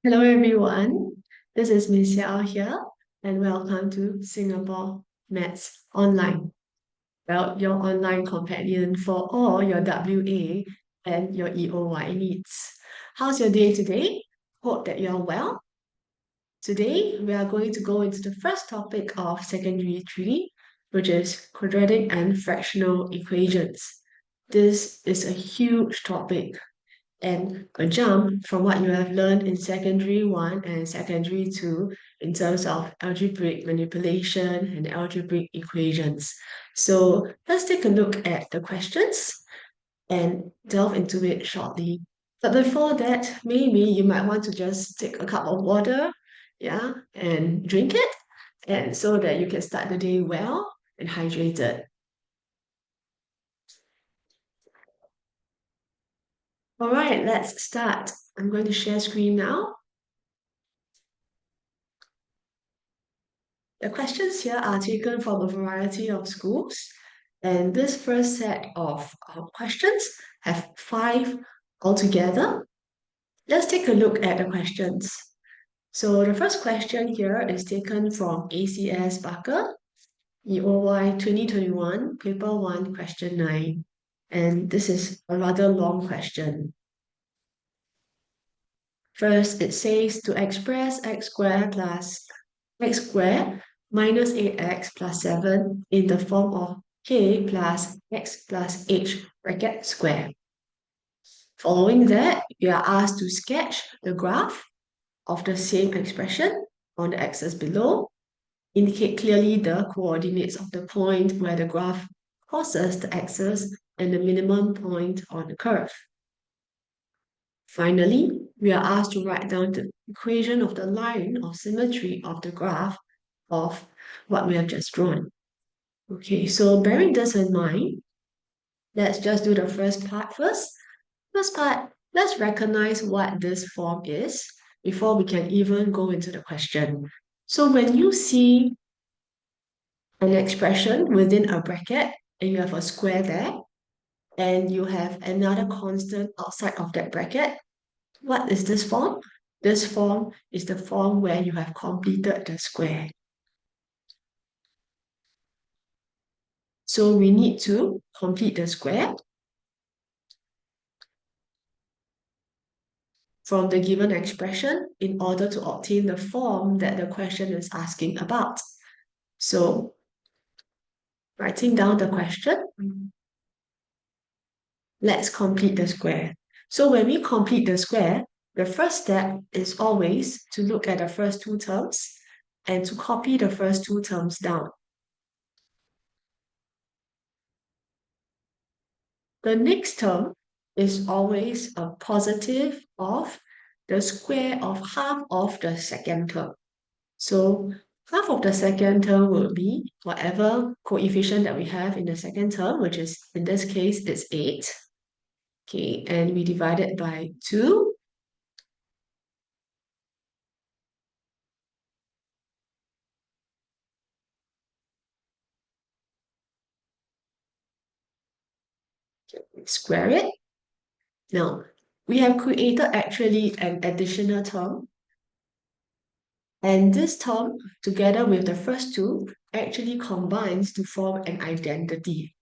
Hello everyone, this is Miss Yao here, and welcome to Singapore Maths Online. Well, your online companion for all your WA and your EOY needs. How's your day today? Hope that you are well. Today, we are going to go into the first topic of Secondary 3, which is quadratic and fractional equations. This is a huge topic and a jump from what you have learned in secondary 1 and secondary 2 in terms of algebraic manipulation and algebraic equations. So let's take a look at the questions and delve into it shortly. But before that, maybe you might want to just take a cup of water, yeah, and drink it, and so that you can start the day well and hydrated. All right, let's start. I'm going to share screen now. The questions here are taken from a variety of schools, and this first set of questions have 5 altogether. Let's take a look at the questions. So the first question here is taken from ACS Barker, EOY 2021, Paper 1, Question 9. And this is a rather long question. First, it says to express x squared plus x squared minus 8x plus 7 in the form of k plus x plus h bracket square. Following that, you are asked to sketch the graph of the same expression on the axis below. Indicate clearly the coordinates of the point where the graph crosses the axis and the minimum point on the curve. Finally, we are asked to write down the equation of the line of symmetry of the graph of what we have just drawn. Okay, so bearing this in mind, let's just do the first part first. First part, let's recognize what this form is before we can even go into the question. So when you see an expression within a bracket and you have a square there, and you have another constant outside of that bracket, what is this form? This form is the form where you have completed the square. So we need to complete the square from the given expression in order to obtain the form that the question is asking about. So writing down the question, let's complete the square. So when we complete the square, the first step is always to look at the first two terms and to copy the first two terms down. The next term is always a positive of the square of half of the second term. So half of the second term will be whatever coefficient that we have in the second term, which is, in this case, it's 8. Okay, and we divide it by 2. Square it. Now, we have created actually an additional term. And this term, together with the first two, actually combines to form an identity,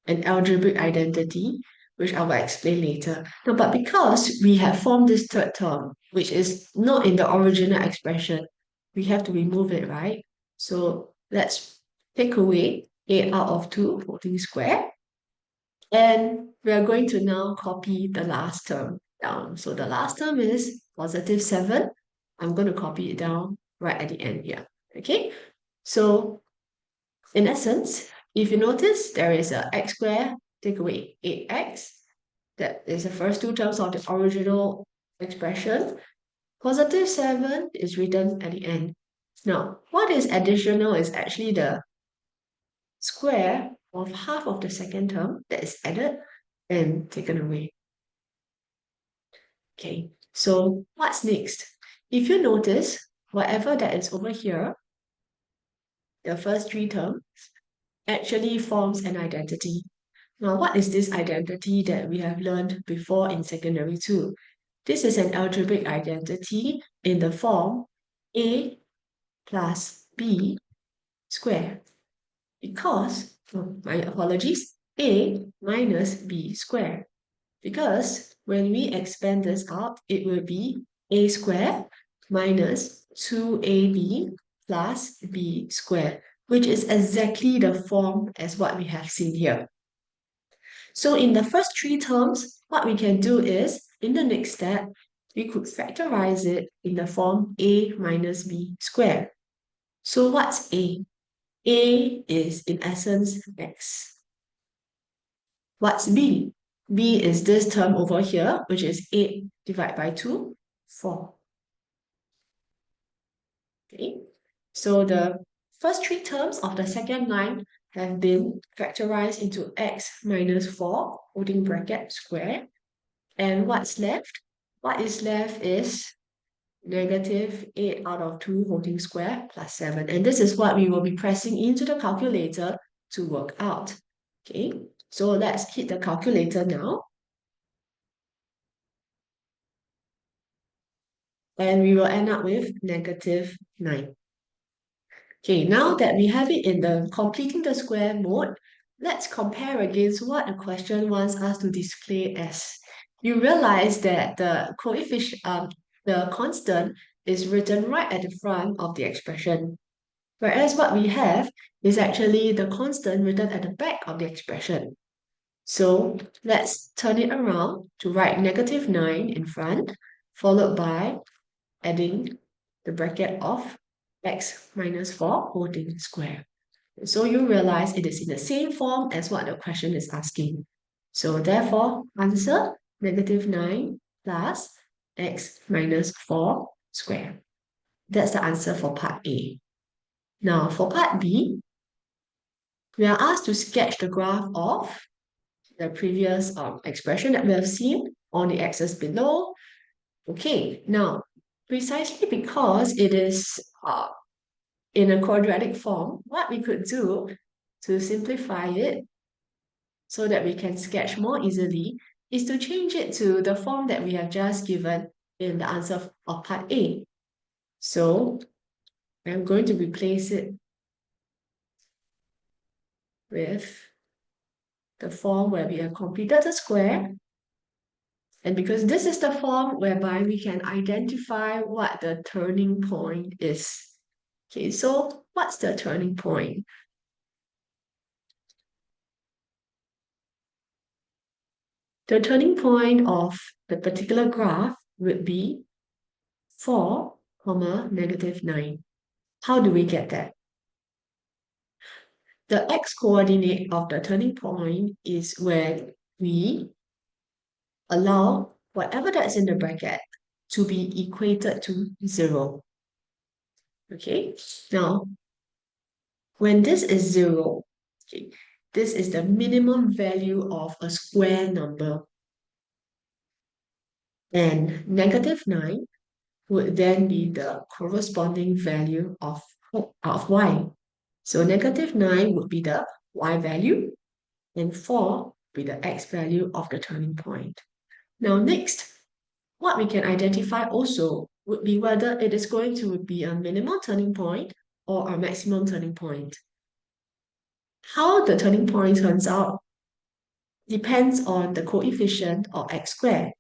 an algebraic identity, which I will explain later. Now, but because we have formed this third term, which is not in the original expression, we have to remove it, right? So let's take away 8 out of 2 holding square. And we are going to now copy the last term down. So the last term is positive 7. I'm going to copy it down right at the end here. Okay, so in essence, if you notice, there is a x squared, take away 8x. That is the first two terms of the original expression. Positive 7 is written at the end. Now, what is additional is actually the square of half of the second term that is added and taken away. Okay, so what's next? If you notice, whatever that is over here, the first three terms, actually forms an identity. Now, what is this identity that we have learned before in secondary 2? This is an algebraic identity in the form a plus b squared because, oh, my apologies, a minus b squared. Because when we expand this out, it will be a squared minus 2ab plus b squared, which is exactly the form as what we have seen here. So in the first three terms, what we can do is, in the next step, we could factorize it in the form a minus b squared. So what's a? A is in essence x. What's b? B is this term over here, which is 8 divided by 2, 4. Okay, so the first three terms of the second line have been factorized into x minus 4, holding bracket square. And what's left? What is left is negative 8 out of 2 holding square plus 7. And this is what we will be pressing into the calculator to work out. Okay, so let's hit the calculator now. And we will end up with negative 9. Okay, now that we have it in the completing the square mode, let's compare against what the question wants us to display as. You realize that the coefficient, the constant is written right at the front of the expression, whereas what we have is actually the constant written at the back of the expression. So let's turn it around to write negative 9 in front, followed by adding the bracket of x minus 4 holding square. So you realize it is in the same form as what the question is asking. So therefore, answer negative 9 plus x minus 4 square. That's the answer for part A. Now for part B, we are asked to sketch the graph of the previous expression that we have seen on the axis below. Okay, now precisely because it is in a quadratic form, what we could do to simplify it so that we can sketch more easily is to change it to the form that we have just given in the answer of part A. So I'm going to replace it with the form where we have completed the square. And because this is the form whereby we can identify what the turning point is. Okay, so what's the turning point? The turning point of the particular graph would be 4, negative 9. How do we get that? The x-coordinate of the turning point is where we allow whatever that's in the bracket to be equated to 0. Okay, now when this is 0, okay, this is the minimum value of a square number. And negative 9 would then be the corresponding value of y. So negative 9 would be the y value, and 4 would be the x value of the turning point. Now next, what we can identify also would be whether it is going to be a minimal turning point or a maximum turning point. How the turning point turns out depends on the coefficient of x squared.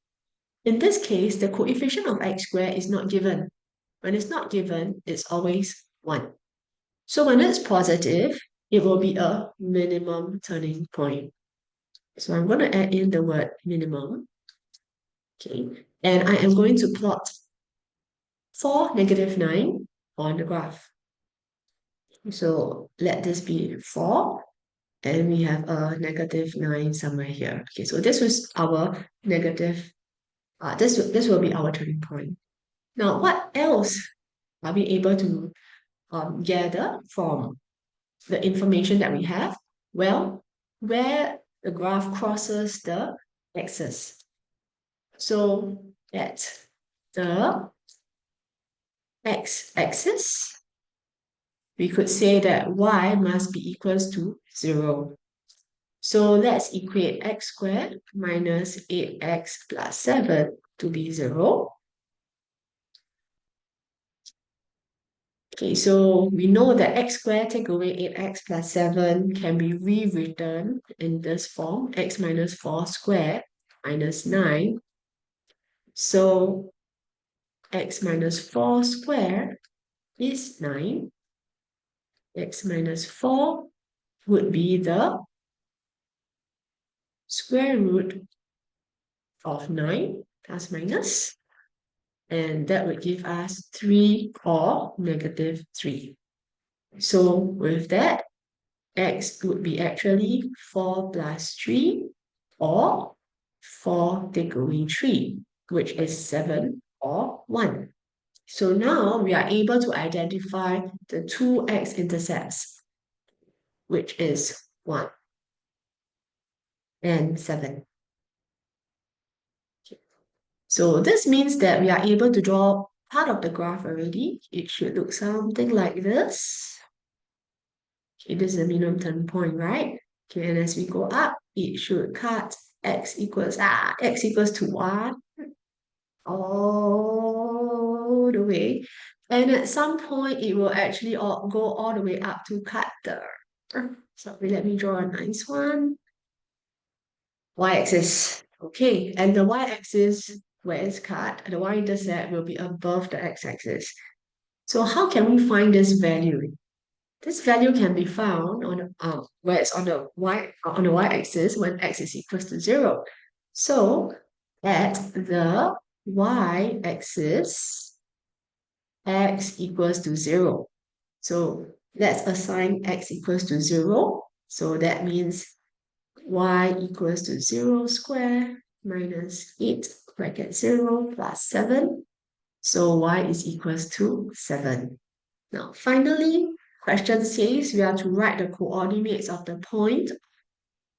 In this case, the coefficient of x squared is not given. When it's not given, it's always 1. So when it's positive, it will be a minimum turning point. So I'm going to add in the word minimum. Okay, and I am going to plot 4, negative 9 on the graph. So let this be 4, and we have a negative 9 somewhere here. Okay, so this was our negative, this will be our turning point. Now, what else are we able to gather from the information that we have? Well, where the graph crosses the axis. So at the x-axis, we could say that y must be equals to 0. So let's equate x squared minus 8x plus 7 to be 0. Okay, so we know that x squared take away 8x plus 7 can be rewritten in this form, x minus 4 squared minus 9. So x minus 4 squared is 9. X minus 4 would be the square root of 9 plus minus, and that would give us 3 or negative 3. So with that, x would be actually 4 plus 3 or 4 take away 3, which is 7 or 1. So now we are able to identify the two x-intercepts, which is 1 and 7. So this means that we are able to draw part of the graph already. It should look something like this. Okay, this is the minimum turning point, right? Okay, and as we go up, it should cut x equals to 1 all the way. And at some point, it will actually go all the way up to cut the... Sorry, let me draw a nice one. Y-axis. Okay, and the y-axis where it's cut, the y-intercept will be above the x-axis. So how can we find this value? This value can be found on where it's on the y-axis when x is equals to 0. So at the y-axis, x equals to 0. So let's assign x equals to 0. So that means y equals to 0 square minus 8 bracket 0 plus 7. So y is equals to 7. Now, finally, question says we are to write the coordinates of the point.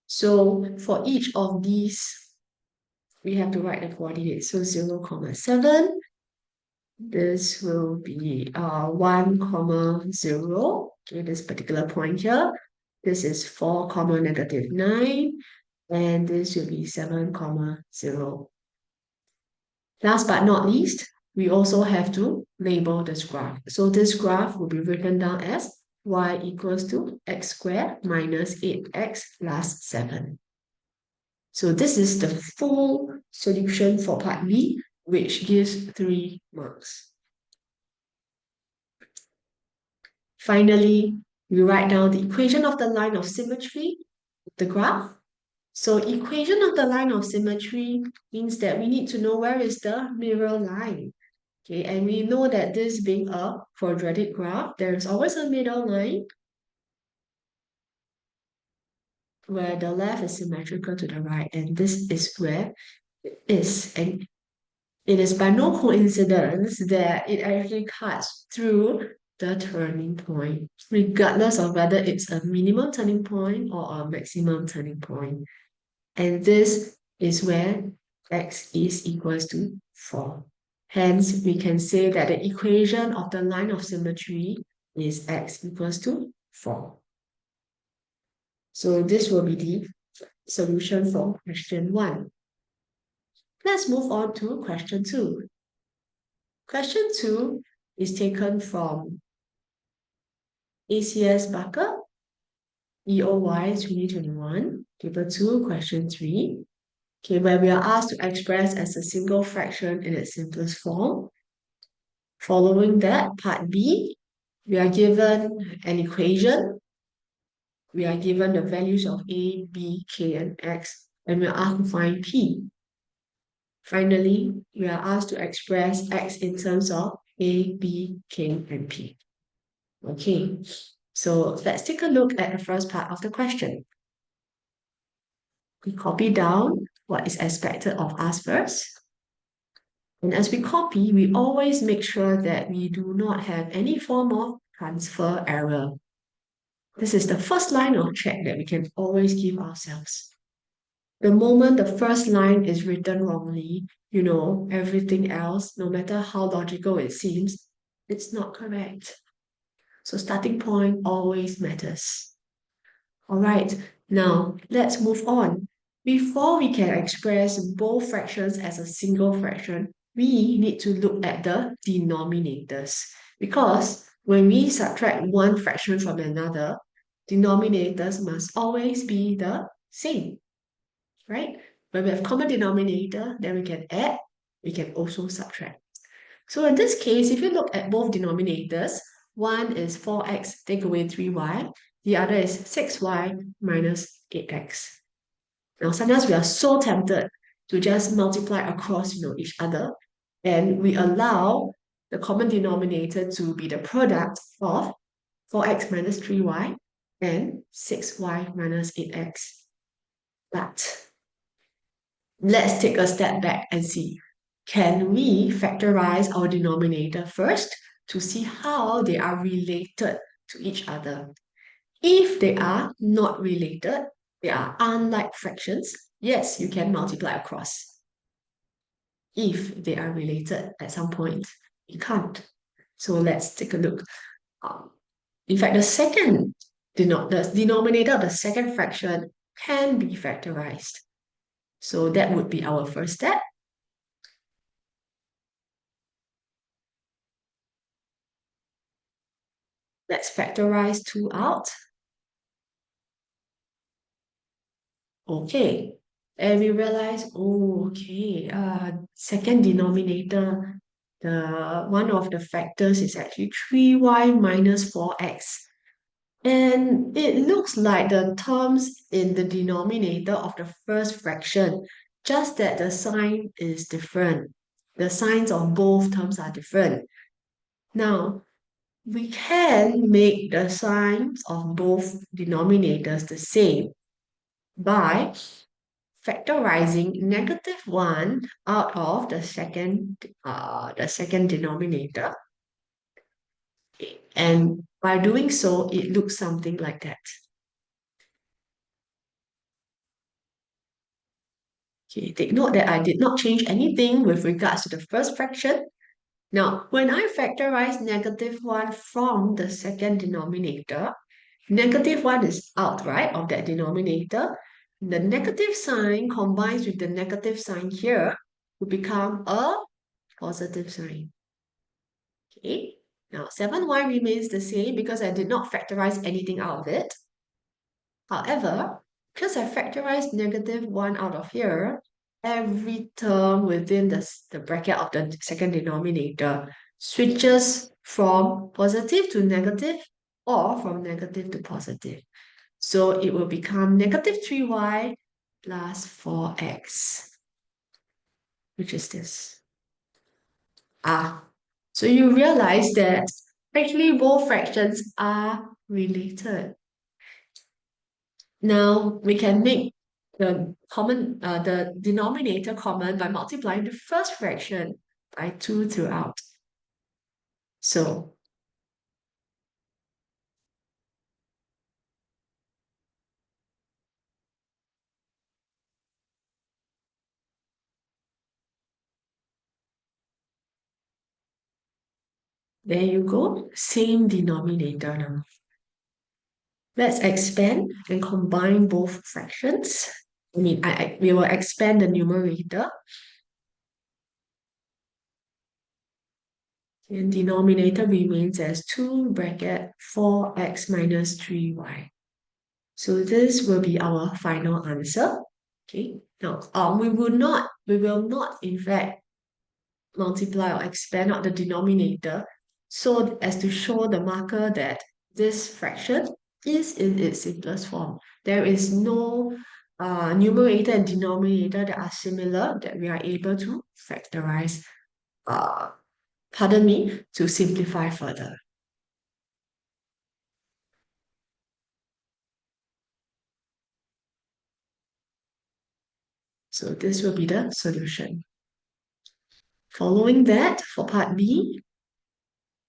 So for each of these, we have to write the coordinates. So 0, 7. This will be 1, 0. Okay, this particular point here. This is 4, negative 9. And this will be 7, 0. Last but not least, we also have to label this graph. So this graph will be written down as y equals to x squared minus 8x plus 7. So this is the full solution for part B, which gives 3 marks. Finally, we write down the equation of the line of symmetry, the graph. So equation of the line of symmetry means that we need to know where is the mirror line. Okay, and we know that this being a quadratic graph, there is always a middle line where the left is symmetrical to the right, and this is where it is. And it is by no coincidence that it actually cuts through the turning point, regardless of whether it's a minimum turning point or a maximum turning point. And this is where x is equals to 4. Hence, we can say that the equation of the line of symmetry is x equals to 4. So this will be the solution for question 1. Let's move on to question 2. Question 2 is taken from ACS Barker, EOY 2021, paper 2, question 3. Okay, where we are asked to express as a single fraction in its simplest form. Following that, part B, we are given an equation. We are given the values of A, B, K, and X, and we are asked to find P. Finally, we are asked to express X in terms of A, B, K, and P. Okay, so let's take a look at the first part of the question. We copy down what is expected of us first. And as we copy, we always make sure that we do not have any form of transfer error. This is the first line of check that we can always give ourselves. The moment the first line is written wrongly, everything else, no matter how logical it seems, it's not correct. So starting point always matters. All right, now let's move on. Before we can express both fractions as a single fraction, we need to look at the denominators because when we subtract one fraction from another, denominators must always be the same, right? When we have common denominator, then we can add, we can also subtract. So in this case, if you look at both denominators, one is 4x take away 3y, the other is 6y minus 8x. Now, sometimes we are so tempted to just multiply across, each other, and we allow the common denominator to be the product of 4x minus 3y and 6y minus 8x. But let's take a step back and see. Can we factorize our denominator first to see how they are related to each other? If they are not related, they are unlike fractions, yes, you can multiply across. If they are related at some point, you can't. So let's take a look. Um, in fact, the denominator of the second fraction can be factorized. So that would be our first step. Let's factorize 2 out. Okay. And we realize, oh, okay, second denominator, the one of the factors is actually 3y minus 4x. And it looks like the terms in the denominator of the first fraction, just that the sign is different. The signs of both terms are different. Now, we can make the signs of both denominators the same by factorizing -1 out of the second denominator. And by doing so, it looks something like that. Okay, take note that I did not change anything with regards to the first fraction. Now, when I factorize -1 from the second denominator, -1 is out, right, of that denominator. The negative sign combines with the negative sign here to become a positive sign. Okay, now 7y remains the same because I did not factorize anything out of it. However, because I factorized -1 out of here, every term within the bracket of the second denominator switches from positive to negative or from negative to positive. So it will become -3y plus 4x, which is this. So you realize that actually both fractions are related. Now we can make the denominator common by multiplying the first fraction by 2 throughout. So there you go, same denominator now. Let's expand and combine both fractions. We will expand the numerator. And denominator remains as 2 bracket 4x minus 3y. So this will be our final answer. Okay. Now, we will not in fact multiply or expand out the denominator so as to show the marker that this fraction is in its simplest form. There is no numerator and denominator that are similar that we are able to factorize, to simplify further. So this will be the solution. Following that, for part B,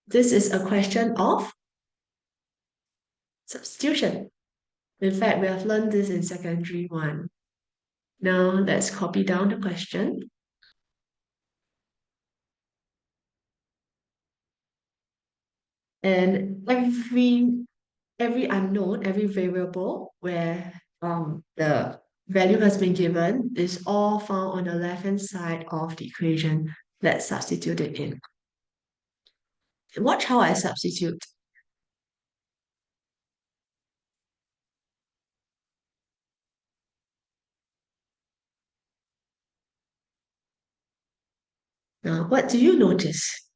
this is a question of substitution. In fact, we have learned this in secondary 1. Now let's copy down the question. And every unknown, every variable where the value has been given is all found on the left-hand side of the equation. Let's substitute it in. Watch how I substitute. Now, what do you notice?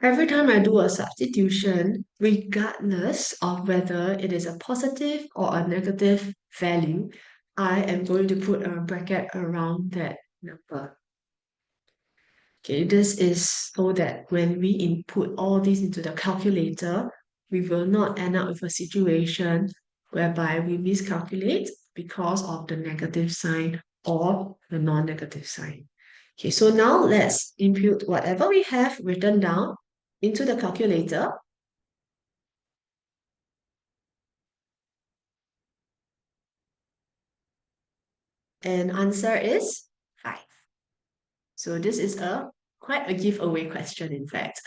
Every time I do a substitution, regardless of whether it is a positive or a negative value, I am going to put a bracket around that number. Okay, this is so that when we input all these into the calculator, we will not end up with a situation whereby we miscalculate because of the negative sign or the non-negative sign. Okay, so now let's input whatever we have written down into the calculator. And answer is 5. So this is a quite a giveaway question, in fact.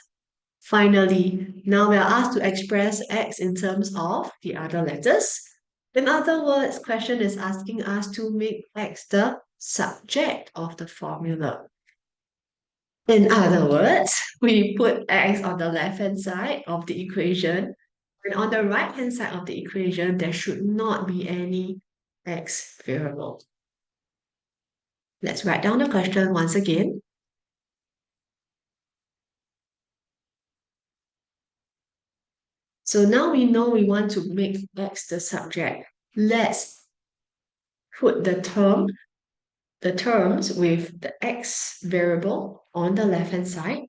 Finally, now we are asked to express x in terms of the other letters. In other words, question is asking us to make x the subject of the formula. In other words, we put x on the left-hand side of the equation, and on the right-hand side of the equation, there should not be any x variable. Let's write down the question once again. So now we know we want to make x the subject. Let's put the terms with the x variable on the left-hand side.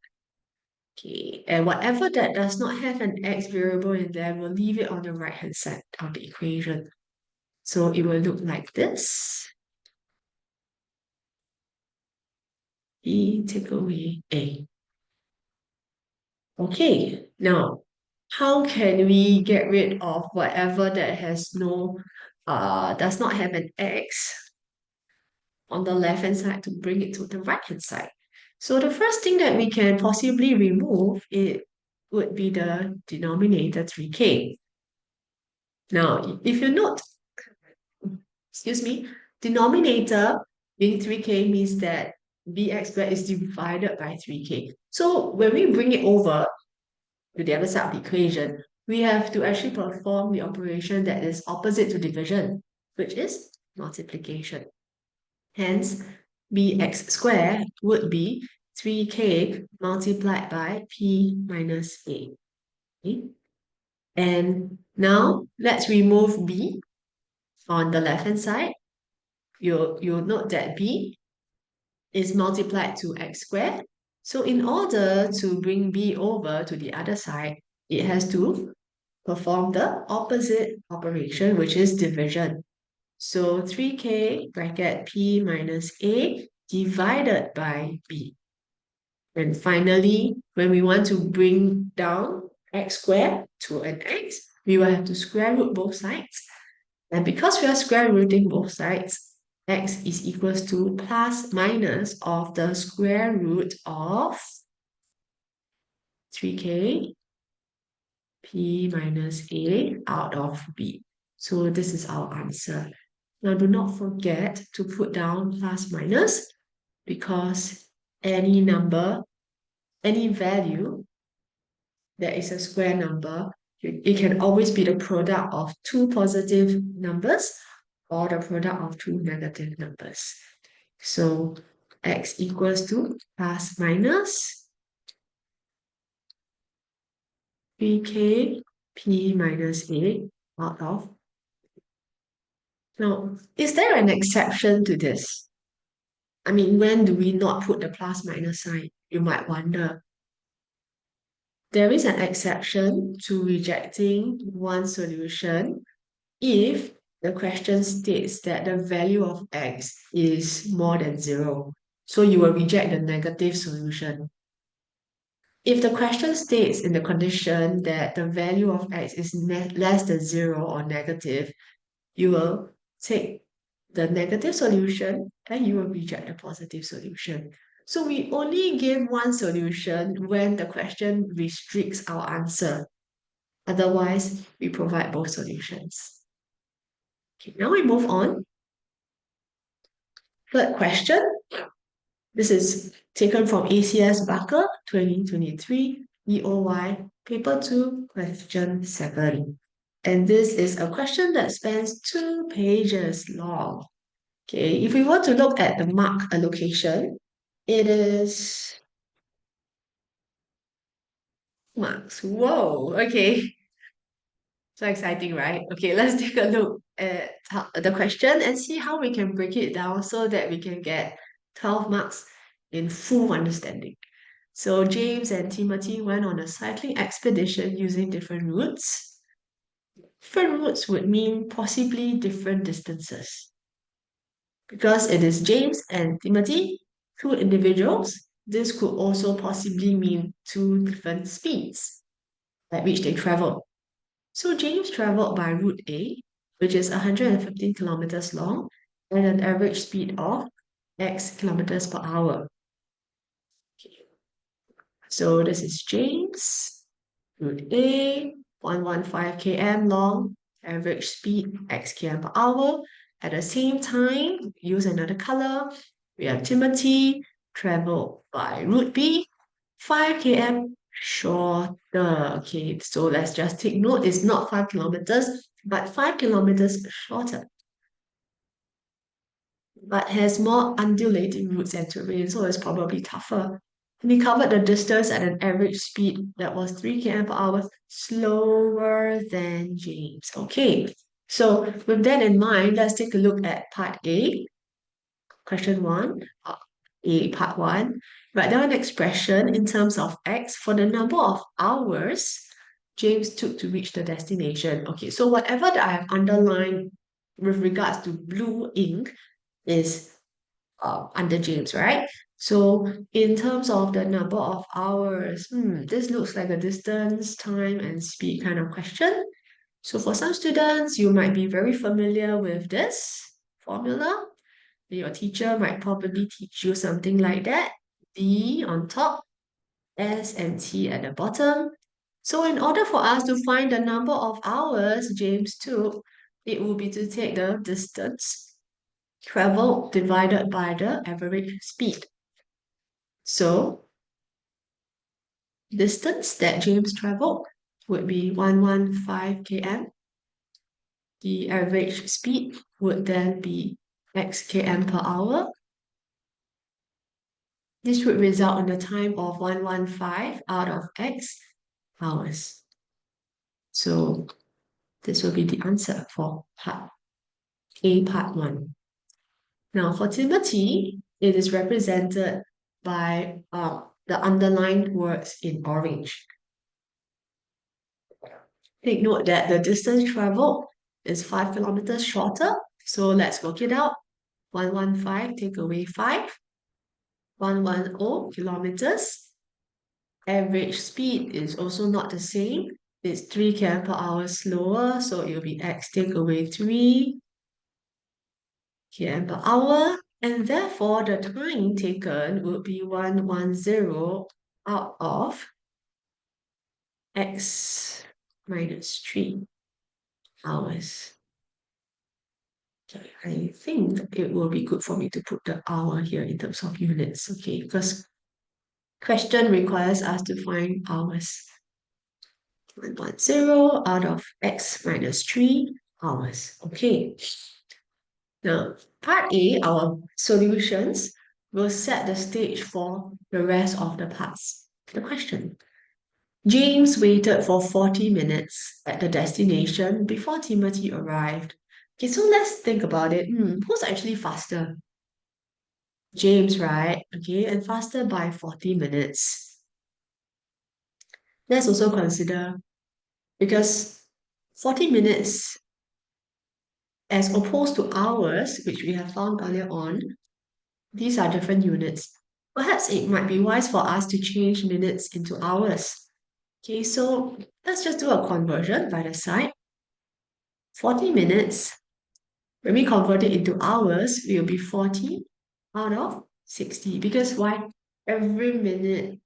Okay, and whatever that does not have an x variable in there, we'll leave it on the right-hand side of the equation. So it will look like this. E take away A. Okay, now how can we get rid of whatever that has does not have an x on the left-hand side to bring it to the right-hand side? So the first thing that we can possibly remove it would be the denominator 3k. Now, if you note, excuse me, denominator being 3k means that bx squared is divided by 3k. So when we bring it over to the other side of the equation, we have to actually perform the operation that is opposite to division, which is multiplication. Hence, bx squared would be 3k multiplied by p minus a. Okay? And now let's remove b on the left-hand side. You'll note that b is multiplied to x squared. So in order to bring b over to the other side, it has to perform the opposite operation, which is division. So 3k bracket p minus a divided by b. And finally, when we want to bring down x squared to an x, we will have to square root both sides. And because we are square rooting both sides, x is equals to plus minus of the square root of 3k p minus a out of b. So this is our answer. Now do not forget to put down plus minus because any number, any value that is a square number, it can always be the product of two positive numbers or the product of two negative numbers. So x equals to plus minus 3k p minus a out of. Now, is there an exception to this? I mean, when do we not put the plus minus sign? You might wonder. There is an exception to rejecting one solution if the question states that the value of x is more than 0. So you will reject the negative solution. If the question states in the condition that the value of x is less than 0 or negative, you will take the negative solution and you will reject the positive solution. So we only give one solution when the question restricts our answer. Otherwise, we provide both solutions. Okay, now we move on. Third question. This is taken from ACS Barker 2023. EOY, Paper 2, Question 7. And this is a question that spans 2 pages long. Okay, if we were to look at the mark allocation, it is marks. Whoa, okay. So exciting, right? Okay, let's take a look at the question and see how we can break it down so that we can get 12 marks in full understanding. So James and Timothy went on a cycling expedition using different routes. Different routes would mean possibly different distances. Because it is James and Timothy, two individuals, this could also possibly mean two different speeds at which they travel. So James traveled by route A, which is 115 kilometers long, at an average speed of x kilometers per hour. Okay. So this is James, route A, 115 km long, average speed x km per hour. At the same time, use another color. We have Timothy, travel by route B, 5 km shorter. Okay, so let's just take note, it's not 5 kilometers, but 5 kilometers shorter, but has more undulating routes and terrain, so it's probably tougher. And he covered the distance at an average speed that was 3 km per hour, slower than James. Okay, so with that in mind, let's take a look at part A. Question 1, A, part 1. Write down an expression in terms of x for the number of hours James took to reach the destination. Okay, so whatever that I have underlined with regards to blue ink is under James, right? So in terms of the number of hours, this looks like a distance, time, and speed kind of question. So for some students, you might be very familiar with this formula. Your teacher might probably teach you something like that. D on top, S and T at the bottom. So in order for us to find the number of hours James took, it will be to take the distance traveled divided by the average speed. So distance that James traveled would be 115 km. The average speed would then be x km per hour. This would result in a time of 115 out of x hours. So this will be the answer for part A, part 1. Now for Timothy, it is represented by the underlined words in orange. Take note that the distance traveled is 5 kilometers shorter. So let's work it out. 115 take away 5. 110 kilometers. Average speed is also not the same. It's 3 km per hour slower, so it will be x take away 3 km per hour. And therefore, the time taken would be 110 out of x minus 3 hours. I think it will be good for me to put the hour here in terms of units, okay? Because question requires us to find hours. 110 out of x minus 3 hours. Okay. Now, part A, our solutions, will set the stage for the rest of the parts. The question. James waited for 40 minutes at the destination before Timothy arrived. Okay, so let's think about it. Who's actually faster? James, right? Okay, and faster by 40 minutes. Let's also consider, because 40 minutes as opposed to hours, which we have found earlier on, these are different units. Perhaps it might be wise for us to change minutes into hours. Okay, so let's just do a conversion by the side. 40 minutes, when we convert it into hours, it will be 40 out of 60. Because why? Every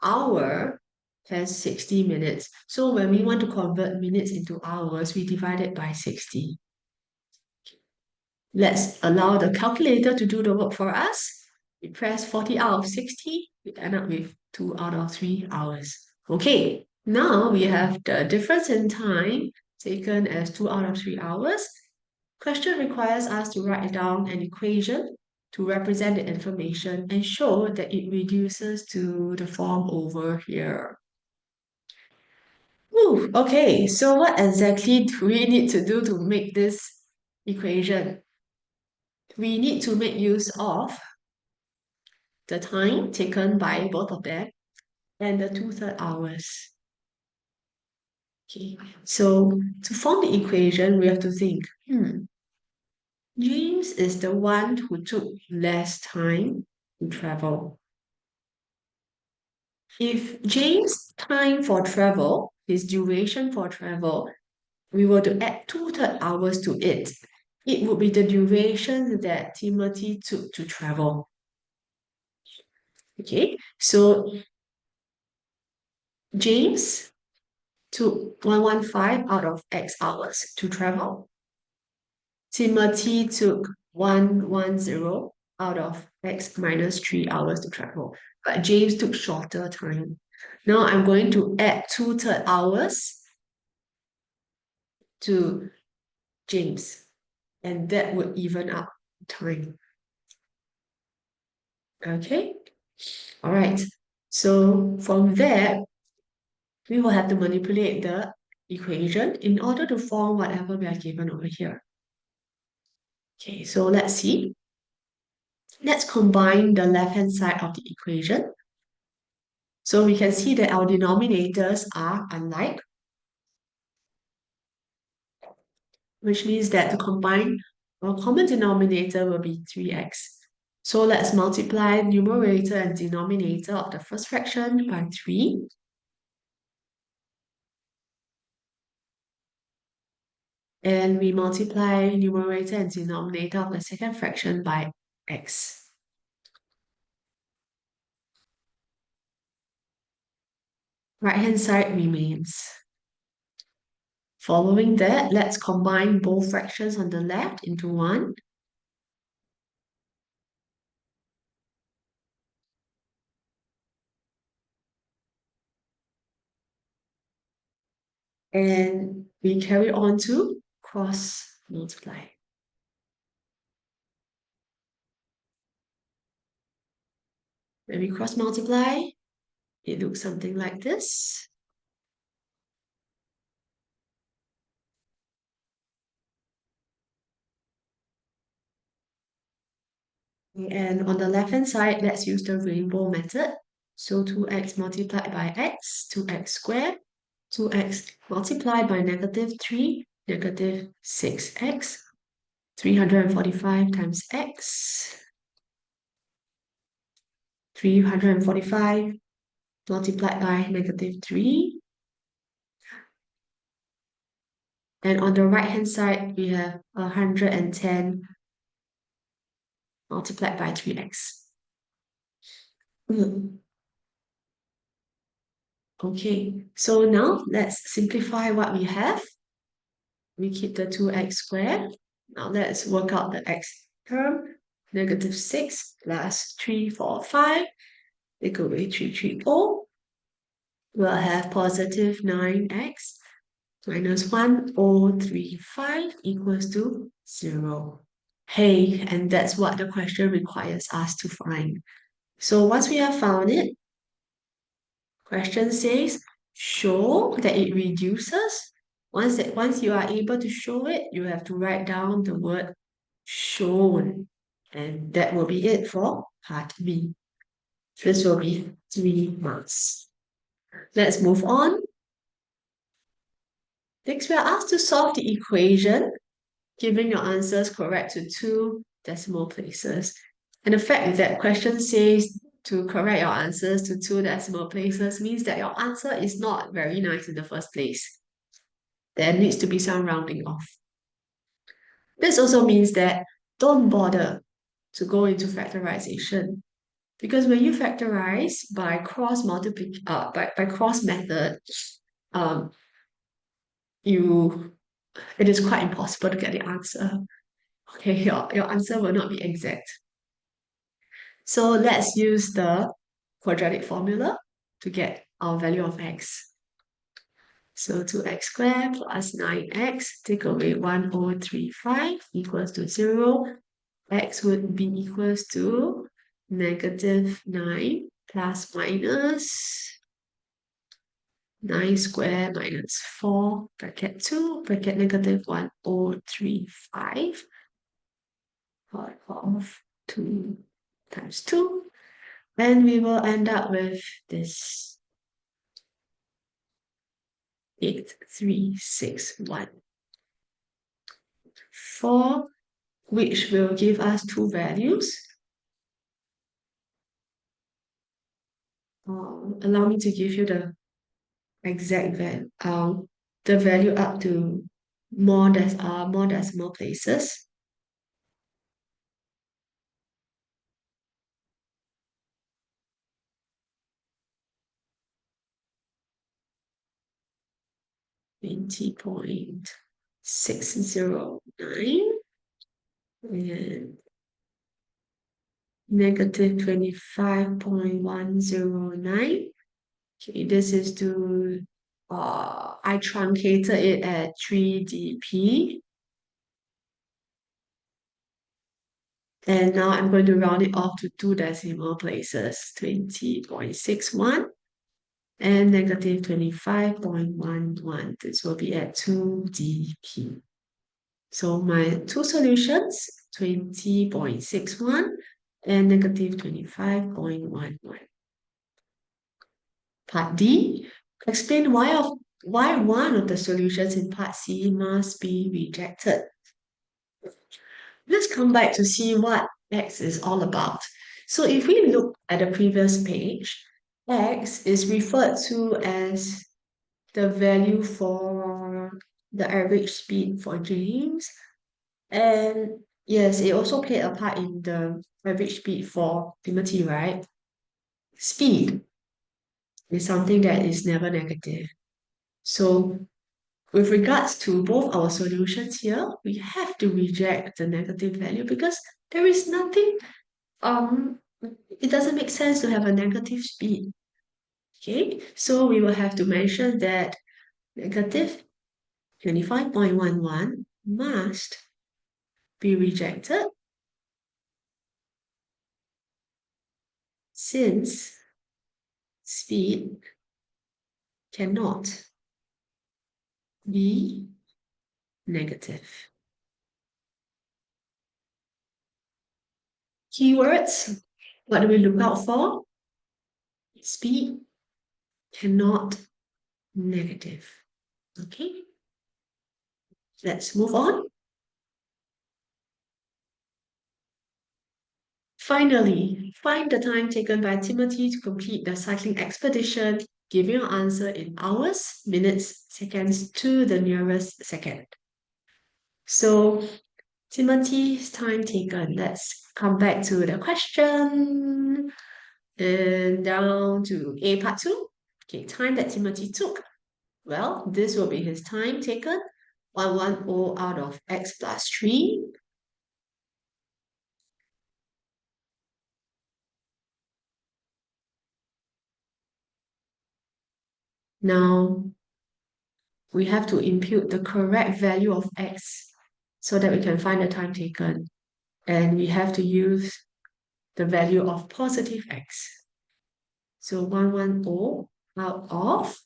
hour has 60 minutes. So when we want to convert minutes into hours, we divide it by 60. Let's allow the calculator to do the work for us. You press 40 out of 60, you end up with 2 out of 3 hours. Okay, now we have the difference in time taken as 2 out of 3 hours. Question requires us to write down an equation to represent the information and show that it reduces to the form over here. Whew, okay, so what exactly do we need to do to make this equation? We need to make use of the time taken by both of them and the 2/3 hours. Okay, so to form the equation, we have to think, James is the one who took less time to travel. If James' time for travel, his duration for travel, we were to add 2/3 hours to it, it would be the duration that Timothy took to travel. Okay, so James took 115 out of X hours to travel. Timothy took 110 out of X minus 3 hours to travel. But James took shorter time. Now I'm going to add 2/3 hours to James, and that would even up time. Okay, all right. So from there, we will have to manipulate the equation in order to form whatever we are given over here. Okay, so let's see. Let's combine the left-hand side of the equation. So we can see that our denominators are alike, which means that to combine our common denominator will be 3x. So let's multiply numerator and denominator of the first fraction by 3. And we multiply numerator and denominator of the second fraction by x. Right-hand side remains. Following that, let's combine both fractions on the left into one. And we carry on to cross multiply. When we cross multiply, it looks something like this. And on the left-hand side, let's use the rainbow method. So 2x multiplied by x, 2x squared, 2x multiplied by -3, -6x, 345 times x, 345 multiplied by -3. And on the right-hand side, we have 110 multiplied by 3x. Okay, so now let's simplify what we have. We keep the 2x squared. Now let's work out the x term. -6 plus 345 take away 330. We'll have positive 9x minus 1035 equals to 0. Hey, and that's what the question requires us to find. So once we have found it, question says, show that it reduces. Once you are able to show it, you have to write down the word shown. And that will be it for part B. This will be 3 marks. Let's move on. Next, we are asked to solve the equation, giving your answers correct to 2 decimal places. And the fact that question says to correct your answers to 2 decimal places means that your answer is not very nice in the first place. There needs to be some rounding off. This also means that don't bother to go into factorization, because when you factorize by cross by cross method, um, it is quite impossible to get the answer. Okay, your answer will not be exact. So let's use the quadratic formula to get our value of x. So 2x squared plus 9x, take away 1035 equals to 0. X would be equals to negative 9 plus minus 9 squared minus 4 bracket 2 bracket negative 1035 part of 2 times 2. And we will end up with this 8361, 4, which will give us two values. Allow me to give you the exact value, the value up to more decimal places. (20.609) and negative 25.109. Okay, this is to I truncated it at 3 dp. And now I'm going to round it off to two decimal places, 20.61 and negative 25.11. This will be at 2 dp. So my two solutions, 20.61 and negative 25.11. Part D, explain why one of the solutions in part C must be rejected. Let's come back to see what X is all about. So if we look at the previous page, X is referred to as the value for the average speed for James. And yes, it also played a part in the average speed for Timothy, right? Speed is something that is never negative. So with regards to both our solutions here, we have to reject the negative value because there is nothing, it doesn't make sense to have a negative speed. Okay, so we will have to mention that negative 25.11 must be rejected since speed cannot be negative. Keywords, what do we look out for? Speed cannot negative. Okay, let's move on. Finally, find the time taken by Timothy to complete the cycling expedition. Give your answer in hours, minutes, seconds to the nearest second. So, Timothy's time taken. Let's come back to the question. And down to A part 2. Okay, time that Timothy took. Well, this will be his time taken. 110 out of x plus 3. Now, we have to impute the correct value of x so that we can find the time taken. And we have to use the value of positive x. So 110 out of,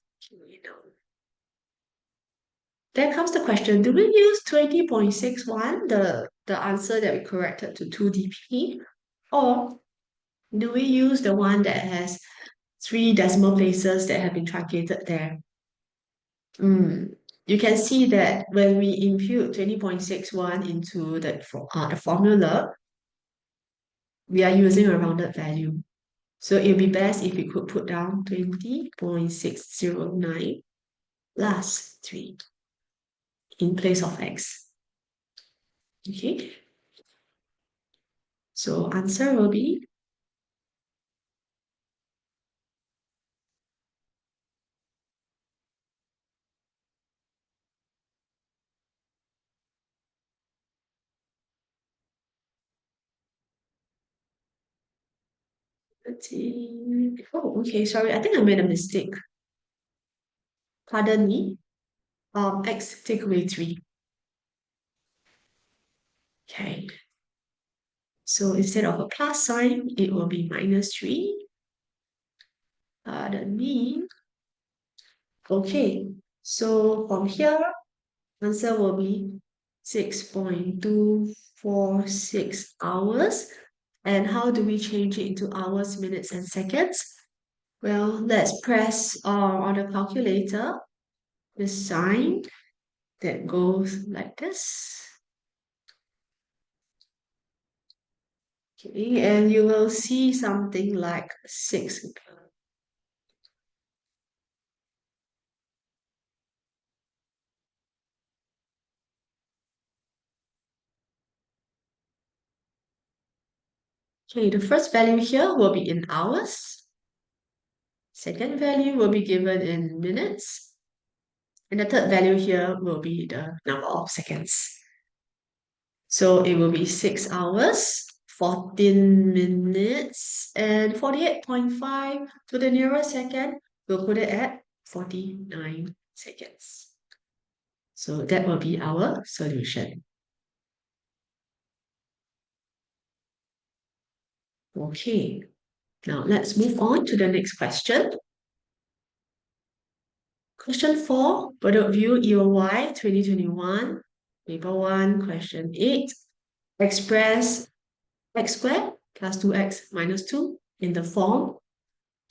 there comes the question, do we use 20.61, the answer that we corrected to 2 dp? Or do we use the one that has 3 decimal places that have been truncated there? You can see that when we impute 20.61 into the formula, we are using a rounded value. So it would be best if we could put down 20.609 plus 3 in place of x. Okay, so answer will be Oh, okay, sorry. I think I made a mistake. Pardon me. X take away 3. Okay. So instead of a plus sign, it will be minus 3. Pardon me. Okay. So from here, answer will be 6.246 hours. And how do we change it into hours, minutes, and seconds? Well, let's press on the calculator the sign that goes like this. Okay, and you will see something like 6. Okay, the first value here will be in hours. Second value will be given in minutes. And the third value here will be the number of seconds. So it will be 6 hours, 14 minutes, and 48.5 to the nearest second. We'll put it at 49 seconds. So that will be our solution. Okay, now let's move on to the next question. Question 4, Product View EOY 2021, Paper 1, Question 8. Express x squared plus 2x minus 2 in the form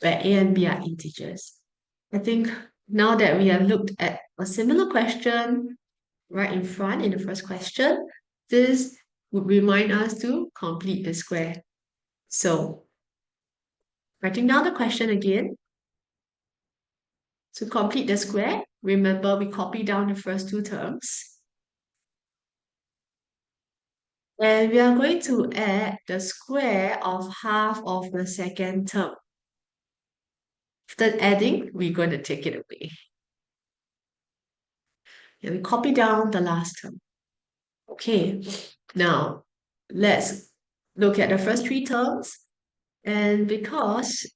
where a and b are integers. I think now that we have looked at a similar question right in front in the first question, this would remind us to complete the square. So, writing down the question again. To complete the square, remember we copy down the first two terms. And we are going to add the square of half of the second term. After adding, we're going to take it away. And we copy down the last term. Okay, now let's look at the first three terms. And because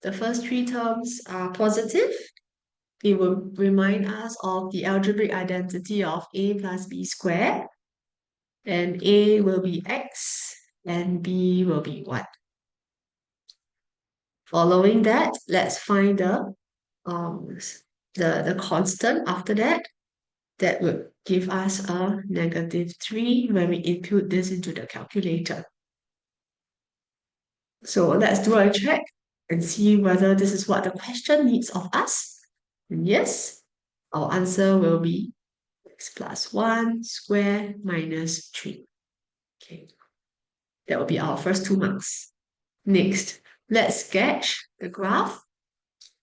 the first three terms are positive, it will remind us of the algebraic identity of a plus b squared. And a will be x and b will be 1. Following that, let's find um, the constant after that. That would give us a -3 when we input this into the calculator. So let's do a check and see whether this is what the question needs of us. And yes, our answer will be x plus 1 squared minus 3. Okay, that will be our first 2 marks. Next, let's sketch the graph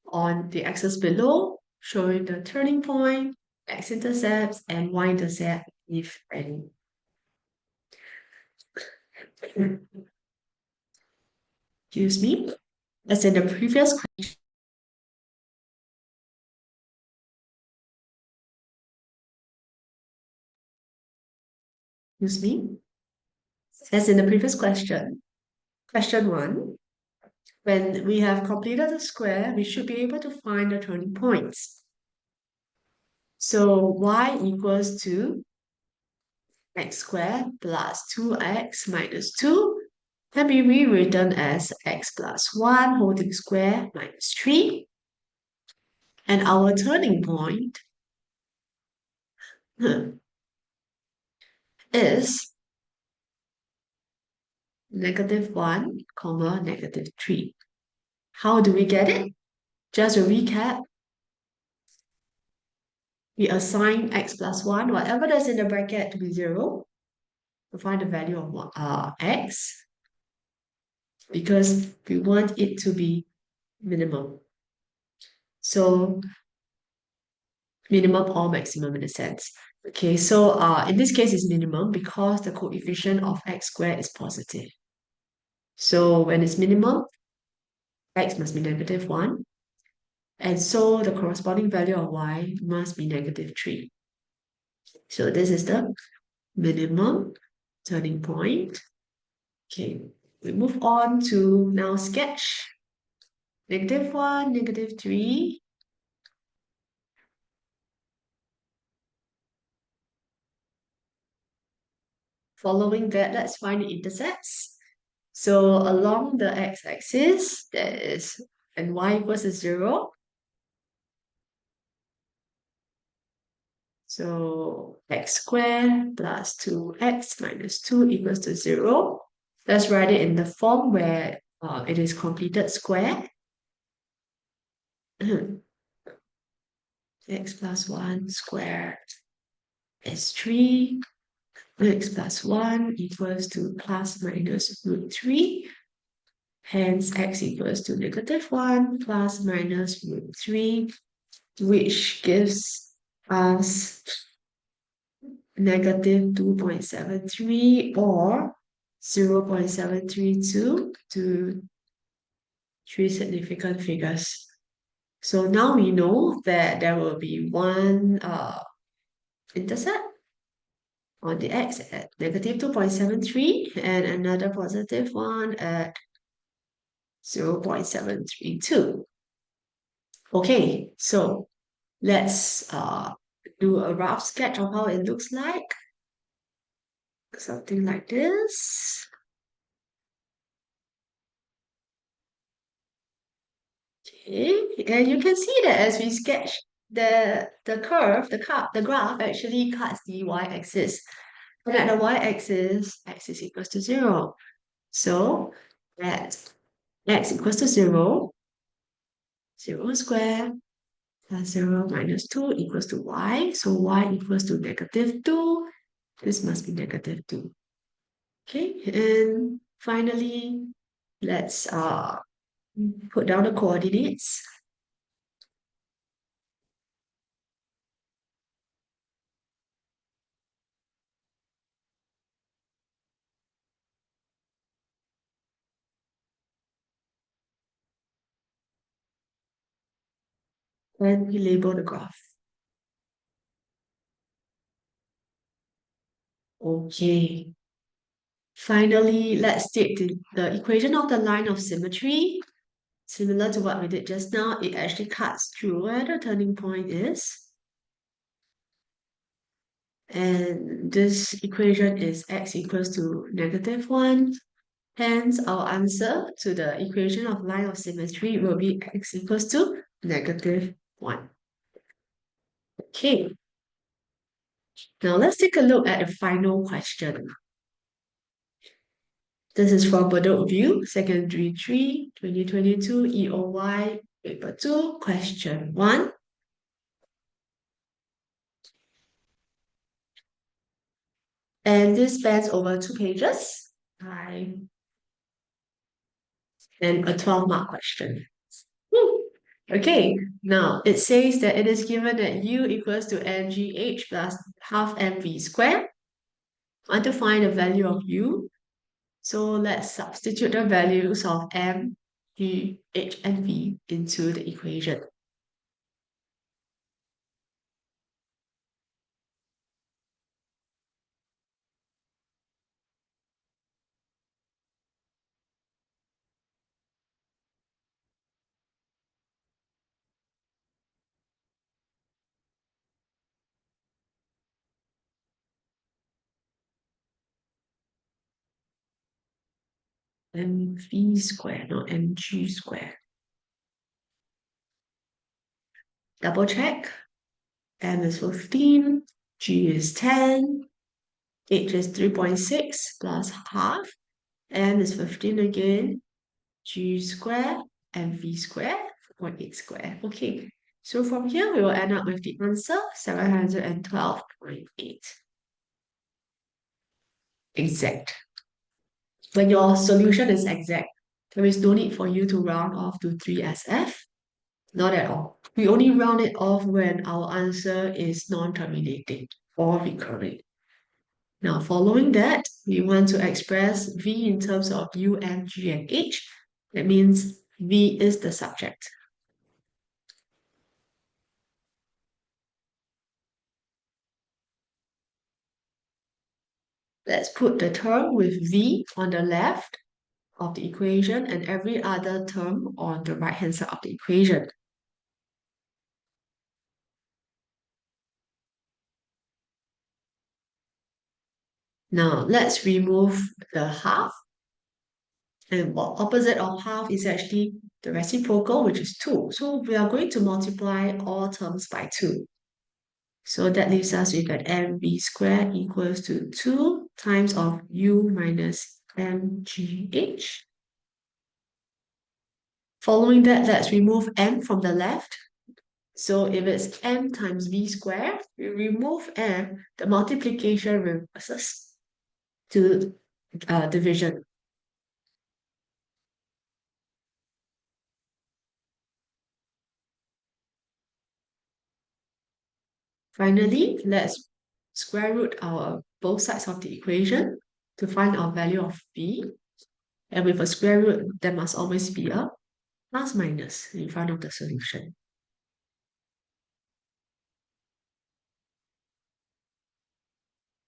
on the axis below, showing the turning point, x-intercepts, and y-intercept, if any. Excuse me. As in the previous question, excuse me. As in the previous question, question 1, when we have completed the square, we should be able to find the turning points. So y equals to x squared plus 2x minus 2 can be rewritten as x plus 1 holding square minus 3. And our turning point is -1, -3. How do we get it? Just a recap. We assign x plus 1, whatever that's in the bracket, to be 0 to find the value of x, because we want it to be minimum. So minimum or maximum in a sense. Okay, so in this case it's minimum because the coefficient of x squared is positive. So when it's minimum, x must be -1. And so the corresponding value of y must be -3. So this is the minimum turning point. Okay. We move on to now sketch. -1, -3. Following that, let's find the intercepts. So along the x-axis, that is, and y equals to 0. So x squared plus 2x minus 2 equals to 0. Let's write it in the form where it is completed square. X plus 1 squared is 3. X plus 1 equals to plus minus root 3. Hence, x equals to -1 plus minus root 3, which gives us -2.73 or 0.732 to three significant figures. So now we know that there will be one intercept on the x at -2.73 and another positive one at 0.732. Okay, so let's do a rough sketch of how it looks like. Something like this. Okay, and you can see that as we sketch the curve, the graph actually cuts the y-axis. And at the y-axis, x is equals to 0. So at x equals to 0, 0 squared plus 0 minus 2 equals to y. So y equals to -2. This must be -2. Okay, and finally, let's put down the coordinates. And we label the graph. Okay. Finally, let's take the equation of the line of symmetry. Similar to what we did just now, it actually cuts through where the turning point is. And this equation is x equals to -1. Hence, our answer to the equation of line of symmetry will be x equals to -1. Okay, now let's take a look at the final question. This is from Bedok View, Secondary 3, 2022, EOY, Paper 2, Question 1. And this spans over 2 pages. And a 12-mark question. Woo. Okay, now it says that it is given that u equals to mgh plus half mv squared. I want to find the value of u. So let's substitute the values of m, g, h, and v into the equation. mv squared, not mg squared. Double check. M is 15, G is 10, H is 3.6 plus half, M is 15 again, G squared, and V squared, 4.8 squared. Okay, so from here we will end up with the answer 712.8. Exact. When your solution is exact, there is no need for you to round off to 3SF. Not at all. We only round it off when our answer is non-terminating or recurring. Now, following that, we want to express V in terms of U, M, G, and H. That means V is the subject. Let's put the term with V on the left of the equation and every other term on the right-hand side of the equation. Now, let's remove the half. And what opposite of half is actually the reciprocal, which is 2. So we are going to multiply all terms by 2. So that leaves us with that mv squared equals to 2 times of u minus mgh. Following that, let's remove m from the left. So if it's m times v squared, we remove m, the multiplication reverses to division. Finally, let's square root our both sides of the equation to find our value of b. And with a square root, there must always be a plus minus in front of the solution.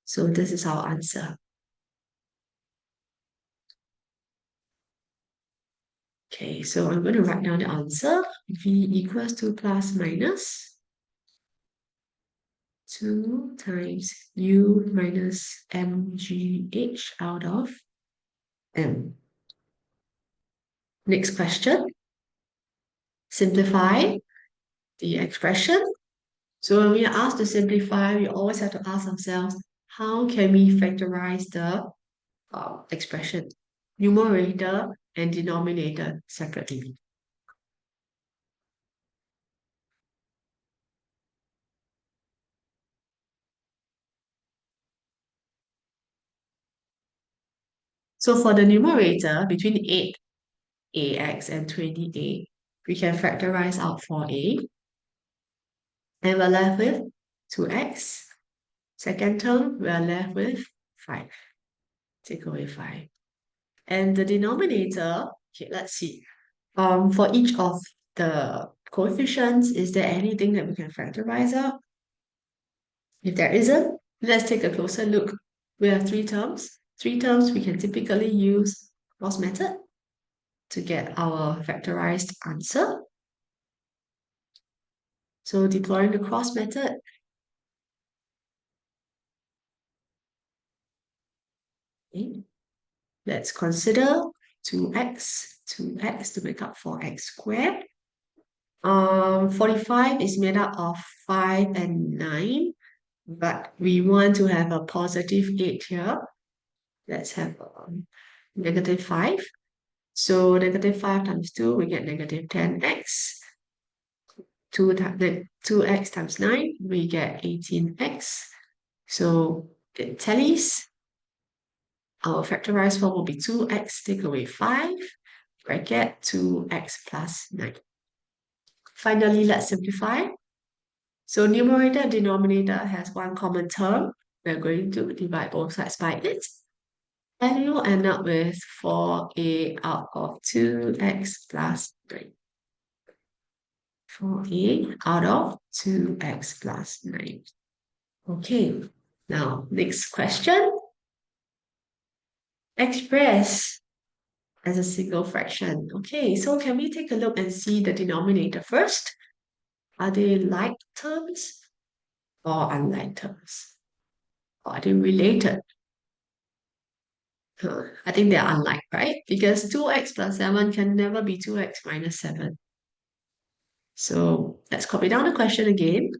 So this is our answer. Okay, so I'm going to write down the answer. V equals to plus minus 2 times u minus mgh out of m. Next question. Simplify the expression. So when we are asked to simplify, we always have to ask ourselves, how can we factorize the expression? Numerator and denominator separately. So for the numerator, between 8ax and 28, we can factorize out 4a. And we're left with 2x. Second term, we're left with 5. Take away 5. And the denominator, okay, let's see. For each of the coefficients, is there anything that we can factorize out? If there isn't, let's take a closer look. We have 3 terms. 3 terms, we can typically use cross method to get our factorized answer. So deploying the cross method, okay, let's consider 2x to make up 4x squared. 45 is made up of 5 and 9, but we want to have a positive 8 here. Let's have negative 5. So negative 5 times 2, we get negative 10x. 2x times 9, we get 18x. So it tallies. Our factorized form will be 2x take away 5, bracket 2x plus 9. Finally, let's simplify. So numerator and denominator has one common term. We're going to divide both sides by it. And you'll end up with 4a out of 2x plus 9. 4a out of 2x plus 9. Okay, now next question. Express as a single fraction. Okay, so can we take a look and see the denominator first? Are they like terms or unlike terms? Or are they related? I think they're unlike, right? Because 2x plus 7 can never be 2x minus 7. So let's copy down the question again.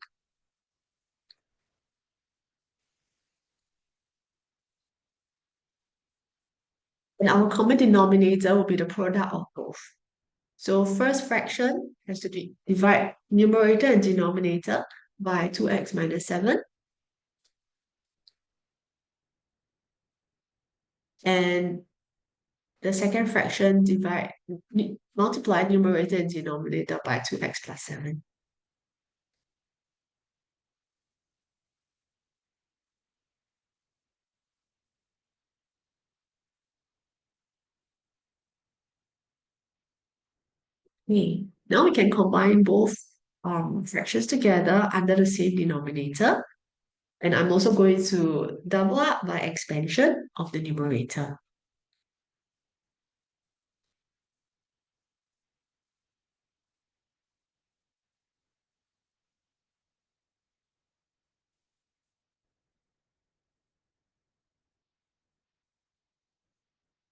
And our common denominator will be the product of both. So first fraction has to divide numerator and denominator by 2x minus 7. And the second fraction multiply numerator and denominator by 2x plus 7. Okay. Now we can combine both fractions together under the same denominator. And I'm also going to double up by expansion of the numerator.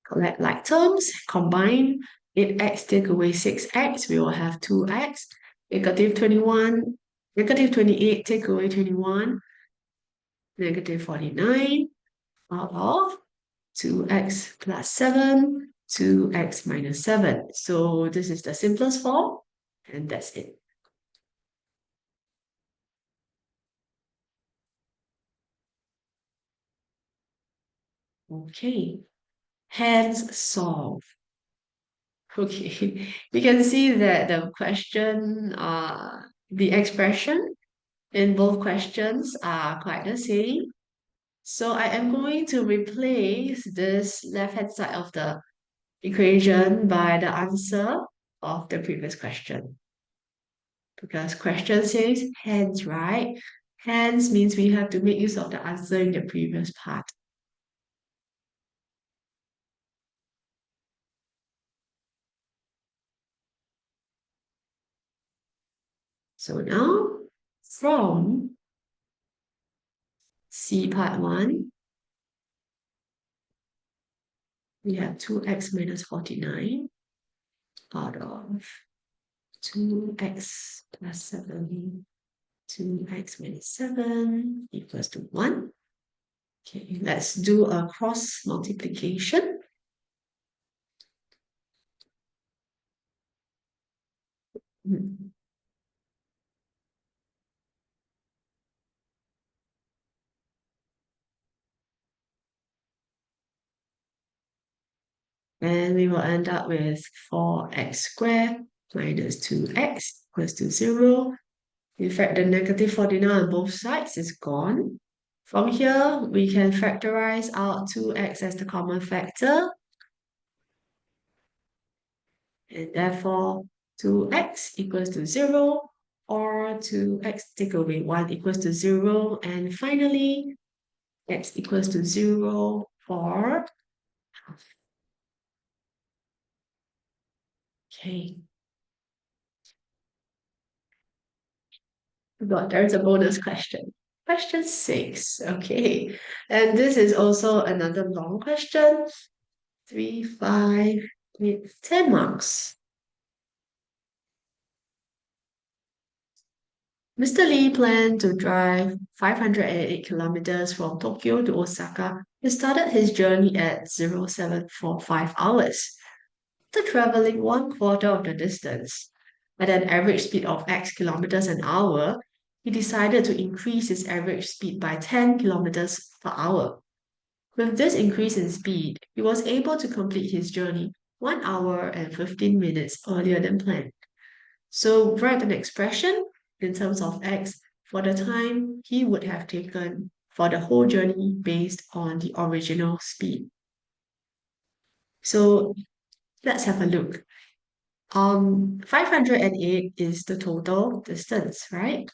collect like terms, combine 8x take away 6x, we will have 2x. Negative 21, negative 28 take away 21, negative 49 out of 2x plus 7, 2x minus 7. So this is the simplest form, and that's it. Okay, hence solve. Okay, you can see that the question, the expression in both questions are quite the same. So I am going to replace this left-hand side of the equation by the answer of the previous question. Because question says hence, right? Hence means we have to make use of the answer in the previous part. So now from C part 1, we have 2x minus 49 out of 2x plus 7, 2x minus 7 equals to 1. Okay, let's do a cross multiplication. Hmm. And we will end up with 4x squared minus 2x equals to 0. In fact, the negative 49 on both sides is gone. From here, we can factorize out 2x as the common factor. And therefore, 2x equals to 0, or 2x take away 1 equals to 0. And finally, x equals to 0 for half. Okay. But there's a bonus question. Question 6. Okay. And this is also another long question. 3, 5, 10 marks. Mr. Lee planned to drive 508 kilometers from Tokyo to Osaka. He started his journey at 0745 hours. After traveling one quarter of the distance at an average speed of X kilometers an hour, he decided to increase his average speed by 10 kilometers per hour. With this increase in speed, he was able to complete his journey 1 hour and 15 minutes earlier than planned. So write an expression in terms of X for the time he would have taken for the whole journey based on the original speed. So let's have a look. 508 is the total distance, right?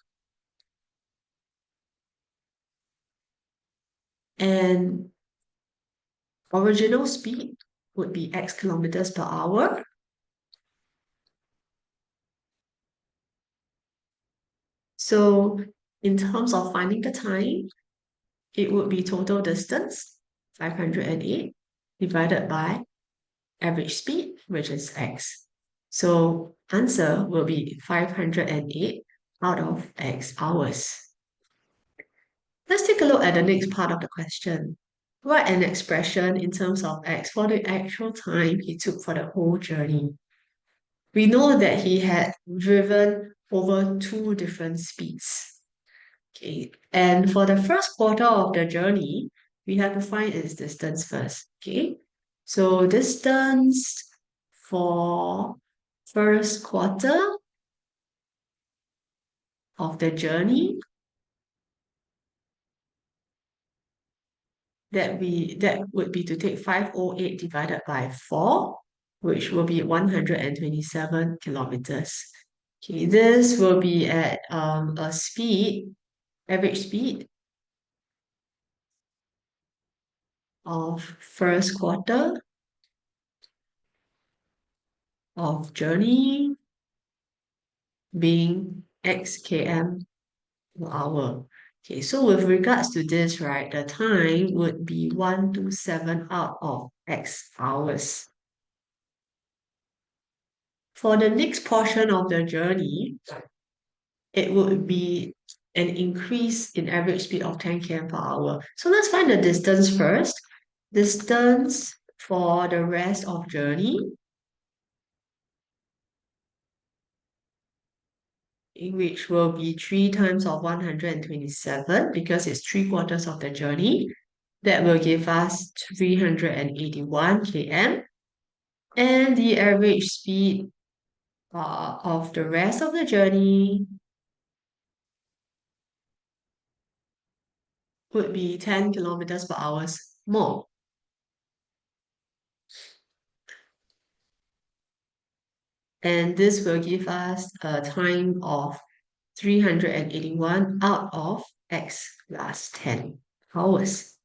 And original speed would be X kilometers per hour. So in terms of finding the time, it would be total distance, 508, divided by average speed, which is X. So answer will be 508 out of X hours. Let's take a look at the next part of the question. Write an expression in terms of X for the actual time he took for the whole journey. We know that he had driven over two different speeds. Okay, and for the first quarter of the journey, we have to find its distance first. Okay, so distance for first quarter of the journey that would be to take 508 divided by 4, which will be 127 kilometers. Okay, this will be at a speed, average speed of first quarter of journey being x km per hour. Okay, so with regards to this, right, the time would be 127 out of X hours. For the next portion of the journey, it would be an increase in average speed of 10 km per hour. So let's find the distance first. Distance for the rest of journey, which will be 3 times of 127 because it's 3/4 of the journey. That will give us 381 km. And the average speed of the rest of the journey would be 10 kilometers per hour more. And this will give us a time of 381 out of x plus 10 hours.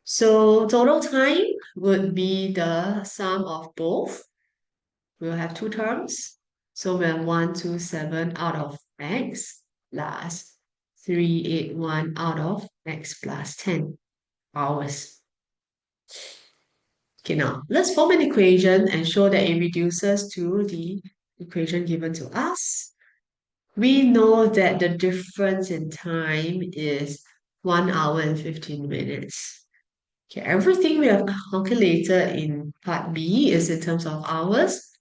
So total time would be the sum of both. We'll have two terms. So we have 127 out of x plus 381 out of x plus 10 hours. Okay, now let's form an equation and show that it reduces to the equation given to us. We know that the difference in time is 1 hour and 15 minutes. Okay, everything we have calculated in part B is in terms of hours.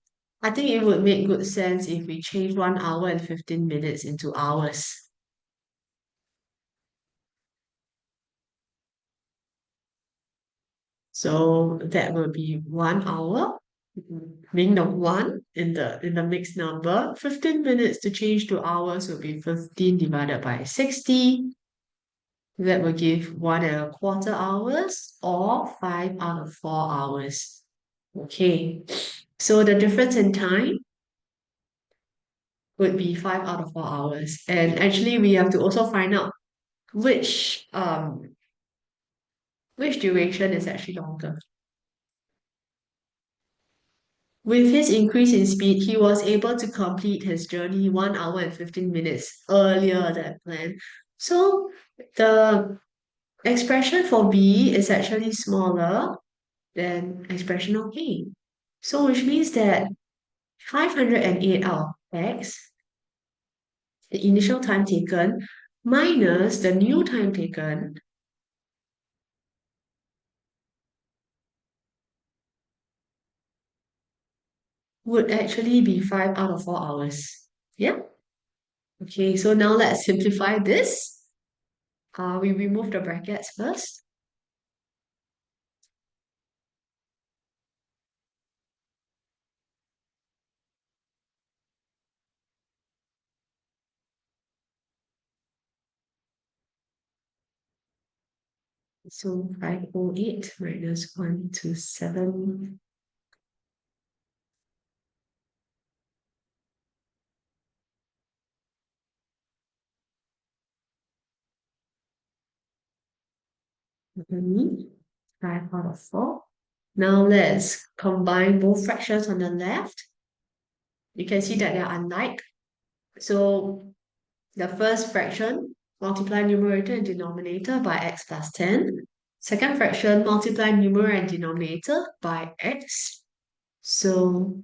I think it would make good sense if we change 1 hour and 15 minutes into hours. So that will be 1 hour, being the one in the mixed number. 15 minutes to change to hours will be 15 divided by 60. That will give 1 1/4 hours or 5 out of 4 hours. Okay, so the difference in time would be 5 out of 4 hours. And actually, we have to also find out which which duration is actually longer. With his increase in speed, he was able to complete his journey 1 hour and 15 minutes earlier than planned. So the expression for B is actually smaller than expression of A. So which means that 508 out of x, the initial time taken, minus the new time taken, would actually be 5 out of 4 hours. Yeah? Okay, so now let's simplify this. We remove the brackets first. So 508 minus 127. Mhm. 5 out of 4. Now let's combine both fractions on the left. You can see that they are unlike. So the first fraction, multiply numerator and denominator by x plus 10. Second fraction, multiply numerator and denominator by x. So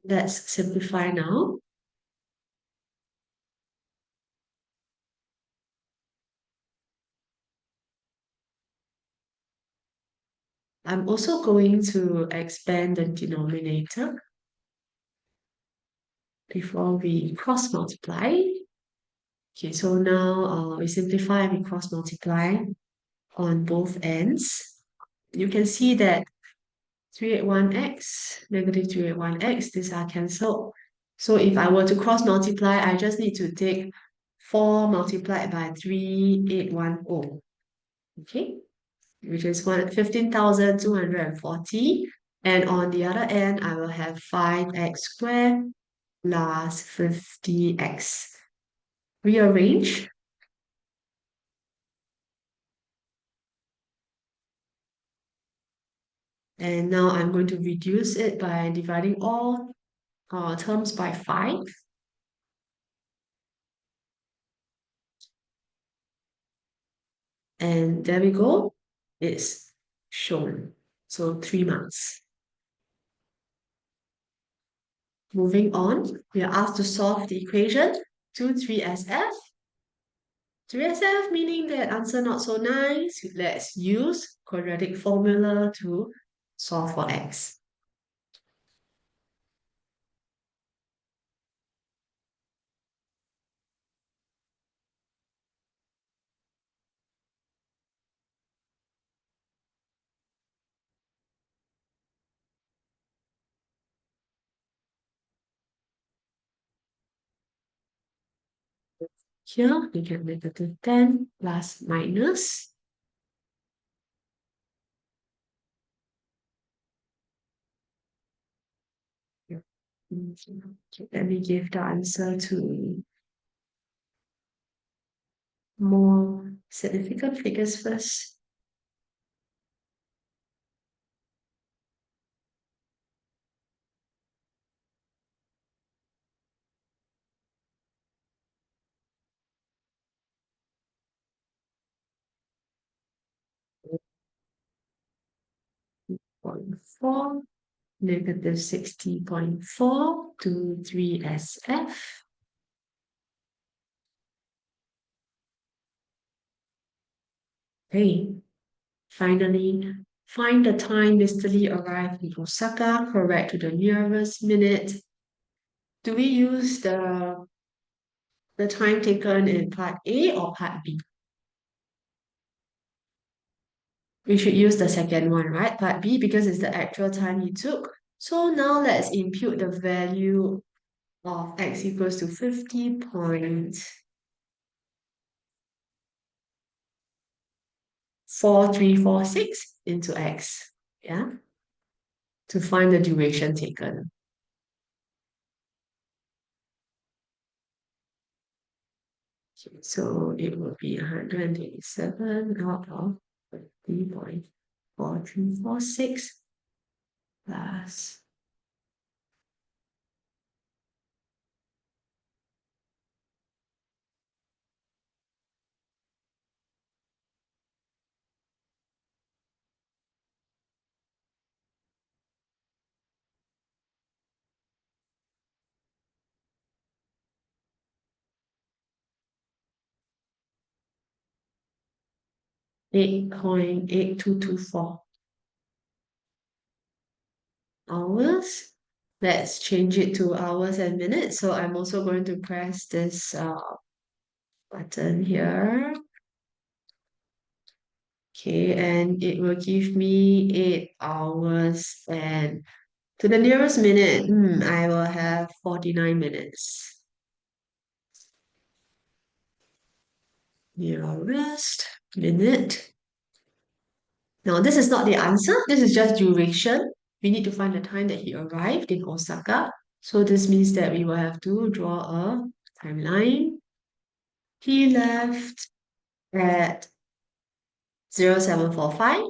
let's simplify now. I'm also going to expand the denominator before we cross multiply. Okay, so now we simplify and we cross multiply on both ends. You can see that 381x, negative 381x, these are cancelled. So if I were to cross multiply, I just need to take 4 multiplied by 3810, okay? Which is 15,240. And on the other end, I will have 5x squared plus 50x. Rearrange. And now I'm going to reduce it by dividing all terms by 5. And there we go. It's shown. So 3 marks. Moving on, we are asked to solve the equation 2, 3SF. 3SF meaning that answer not so nice. Let's use quadratic formula to solve for x. Here, we get negative 10 plus minus. Okay, let me give the answer to more significant figures first. -0.4, negative 60.4 to 3SF. Okay, finally, find the time Mr. Lee arrived in Osaka, correct to the nearest minute. Do we use the time taken in part A or part B? We should use the second one, right? Part B, because it's the actual time he took. So now let's impute the value of x equals to 50.4346 into x, yeah, to find the duration taken. Okay, so it will be 187 out of 50.4346 plus 8.8224 hours. Let's change it to hours and minutes. So I'm also going to press this button here. Okay, and it will give me 8 hours, and to the nearest minute, I will have 49 minutes. Nearest minute. Now, this is not the answer. This is just duration. We need to find the time that he arrived in Osaka. So this means that we will have to draw a timeline. He left at 0745,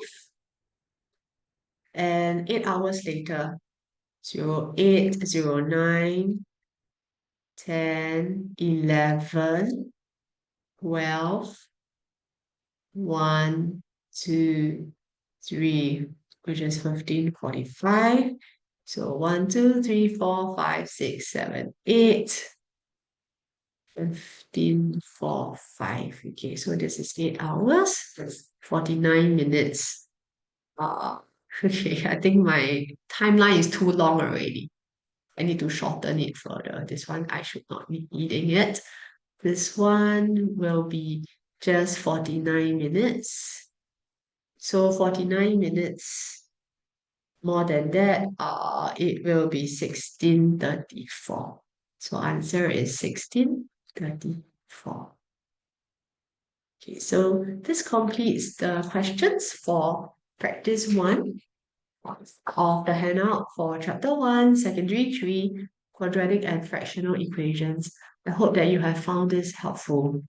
and 8 hours later, 08, 09, 10, 11, 12, 1, 2, 3, which is 15:45. So 1, 2, 3, 4, 5, 6, 7, 8, 15:45. Okay, so this is 8 hours, 49 minutes. Okay, I think my timeline is too long already. I need to shorten it further. This one, I should not be needing it. This one will be just 49 minutes. So 49 minutes more than that, it will be 16:34. So answer is 16:34. Okay, so this completes the questions for practice 1 of the handout for chapter 1, secondary 3, quadratic and fractional equations. I hope that you have found this helpful.